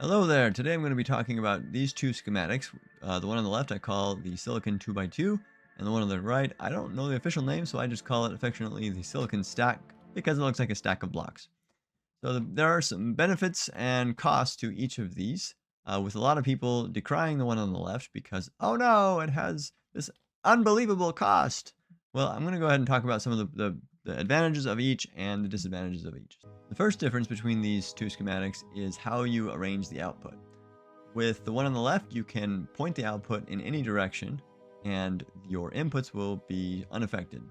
Hello there. Today I'm going to be talking about these two schematics. The one on the left I call the silicon 2x2, and the one on the right, I don't know the official name, so I just call it affectionately the silicon stack because it looks like a stack of blocks. So there are some benefits and costs to each of these, with a lot of people decrying the one on the left because, oh no, it has this unbelievable cost. Well, I'm going to go ahead and talk about some of the advantages of each and the disadvantages of each. The first difference between these two schematics is how you arrange the output. With the one on the left, you can point the output in any direction and your inputs will be unaffected.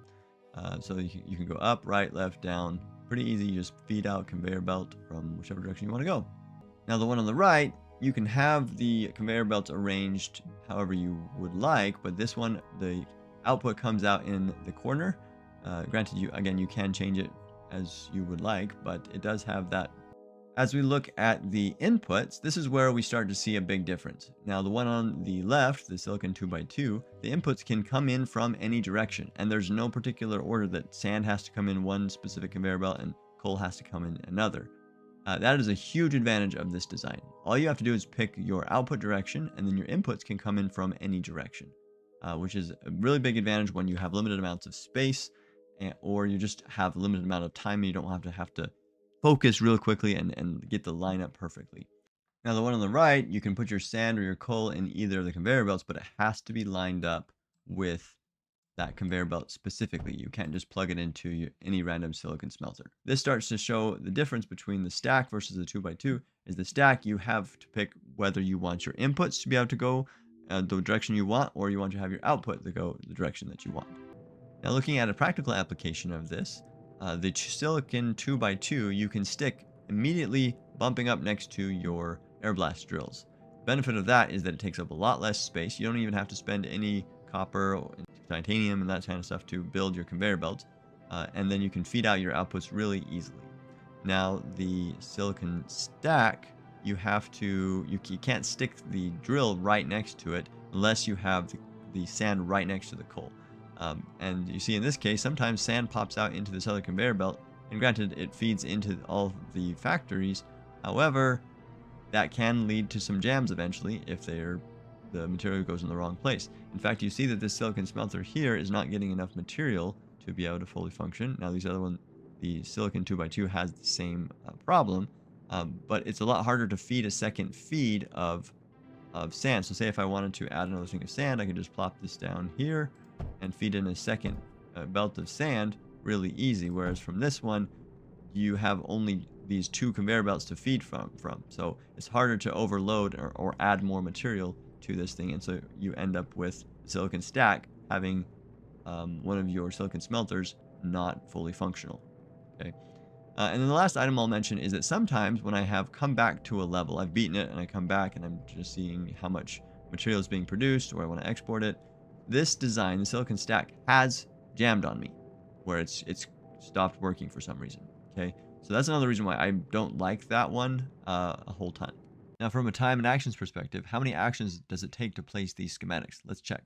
So you can go up, right, left, down. Pretty easy. You just feed out conveyor belt from whichever direction you want to go. Now, the one on the right, you can have the conveyor belts arranged however you would like, but this one, the output comes out in the corner. Granted, you can change it as you would like, but it does have that. As we look at the inputs, this is where we start to see a big difference. Now, the one on the left, the silicon 2x2, the inputs can come in from any direction, and there's no particular order that sand has to come in one specific conveyor belt and coal has to come in another. That is a huge advantage of this design. All you have to do is pick your output direction, and then your inputs can come in from any direction, which is a really big advantage when you have limited amounts of space, or you just have a limited amount of time and you don't have to focus real quickly and get the line up perfectly. Now, the one on the right, you can put your sand or your coal in either of the conveyor belts, but it has to be lined up with that conveyor belt specifically. You can't just plug it into any random silicon smelter. This starts to show the difference between the stack versus the 2x2. Is the stack, you have to pick whether you want your inputs to be able to go the direction you want, or you want to have your output to go the direction that you want. Now, looking at a practical application of this, the silicon 2x2 you can stick immediately bumping up next to your air blast drills. The benefit of that is that it takes up a lot less space. You don't even have to spend any copper or titanium and that kind of stuff to build your conveyor belt. And then you can feed out your outputs really easily. Now, the silicon stack, you can't stick the drill right next to it unless you have the sand right next to the coal. And you see in this case, sometimes sand pops out into this other conveyor belt, and granted, it feeds into all the factories. However, that can lead to some jams eventually if the material goes in the wrong place. In fact, you see that this silicon smelter here is not getting enough material to be able to fully function. Now, the silicon 2x2 has the same problem, but it's a lot harder to feed a second feed of sand. So say if I wanted to add another thing of sand, I could just plop this down here and feed in a second belt of sand really easy. Whereas from this one, you have only these two conveyor belts to feed from. So it's harder to overload or add more material to this thing. And so you end up with the silicon stack having one of your silicon smelters not fully functional. Okay. And then the last item I'll mention is that sometimes when I have come back to a level, I've beaten it and I come back and I'm just seeing how much material is being produced or I want to export it. This design, the silicon stack, has jammed on me where it's stopped working for some reason. Okay. So that's another reason why I don't like that one a whole ton. Now, from a time and actions perspective, how many actions does it take to place these schematics? Let's check.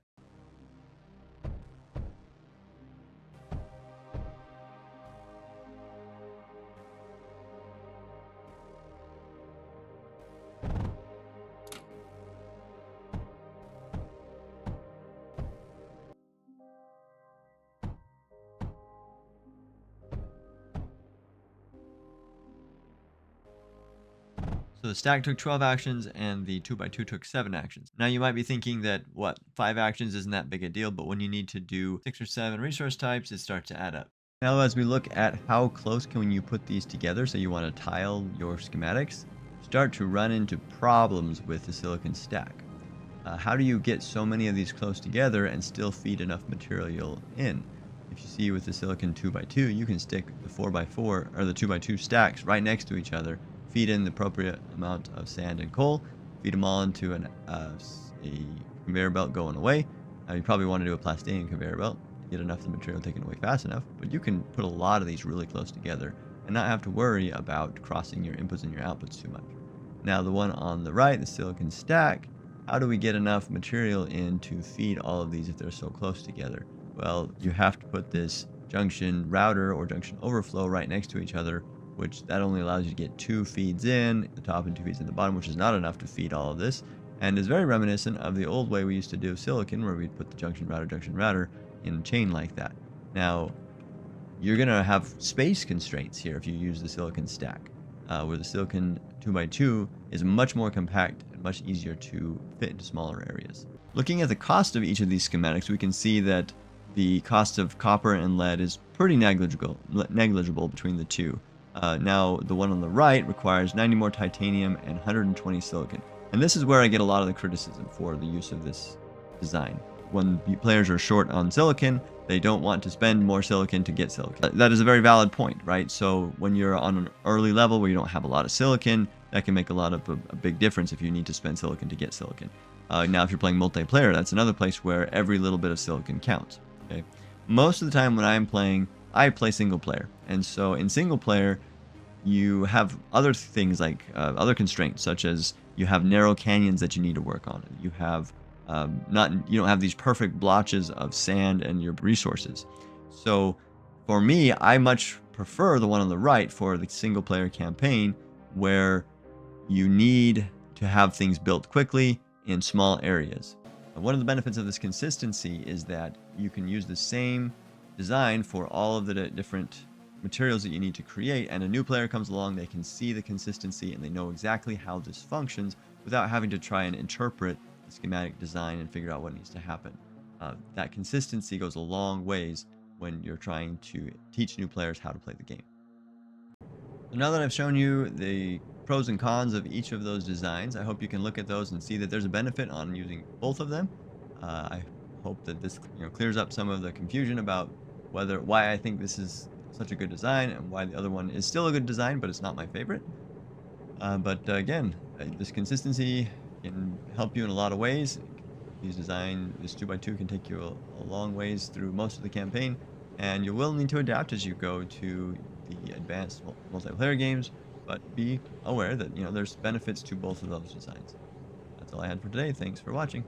So the stack took 12 actions and the 2x2 took 7 actions. Now you might be thinking that, 5 actions isn't that big a deal, but when you need to do 6 or 7 resource types, it starts to add up. Now, as we look at how close can you put these together, so you want to tile your schematics, start to run into problems with the silicon stack. How do you get so many of these close together and still feed enough material in? If you see with the silicon 2x2, you can stick the 4x4 or the 2x2 stacks right next to each other, feed in the appropriate amount of sand and coal, feed them all into a conveyor belt going away. You probably want to do a plastinium conveyor belt to get enough of the material taken away fast enough, but you can put a lot of these really close together and not have to worry about crossing your inputs and your outputs too much. Now, the one on the right, the silicon stack, how do we get enough material in to feed all of these if they're so close together? Well, you have to put this junction router or junction overflow right next to each other which that only allows you to get 2 feeds in at the top and 2 feeds in the bottom, which is not enough to feed all of this, and is very reminiscent of the old way we used to do silicon, where we'd put the junction router in a chain like that. Now, you're going to have space constraints here if you use the silicon stack, where the silicon 2x2 is much more compact and much easier to fit into smaller areas. Looking at the cost of each of these schematics, we can see that the cost of copper and lead is pretty negligible between the two. Now, the one on the right requires 90 more titanium and 120 silicon. And this is where I get a lot of the criticism for the use of this design. When players are short on silicon, they don't want to spend more silicon to get silicon. That is a very valid point, right? So when you're on an early level where you don't have a lot of silicon, that can make a big difference if you need to spend silicon to get silicon. Now, if you're playing multiplayer, that's another place where every little bit of silicon counts. Okay? Most of the time when I'm playing, I play single player. And so in single player, you have other things like other constraints, such as you have narrow canyons that you need to work on. You have you don't have these perfect blotches of sand and your resources. So for me, I much prefer the one on the right for the single player campaign, where you need to have things built quickly in small areas. One of the benefits of this consistency is that you can use the same design for all of the different materials that you need to create, and a new player comes along, they can see the consistency and they know exactly how this functions without having to try and interpret the schematic design and figure out what needs to happen. That consistency goes a long ways when you're trying to teach new players how to play the game. So now that I've shown you the pros and cons of each of those designs, I hope you can look at those and see that there's a benefit on using both of them. I hope that this clears up some of the confusion about why I think this is such a good design and why the other one is still a good design, but it's not my favorite. But again, this consistency can help you in a lot of ways. This 2x2 can take you a long ways through most of the campaign, and you will need to adapt as you go to the advanced multiplayer games, but be aware that there's benefits to both of those designs. That's all I had for today. Thanks for watching.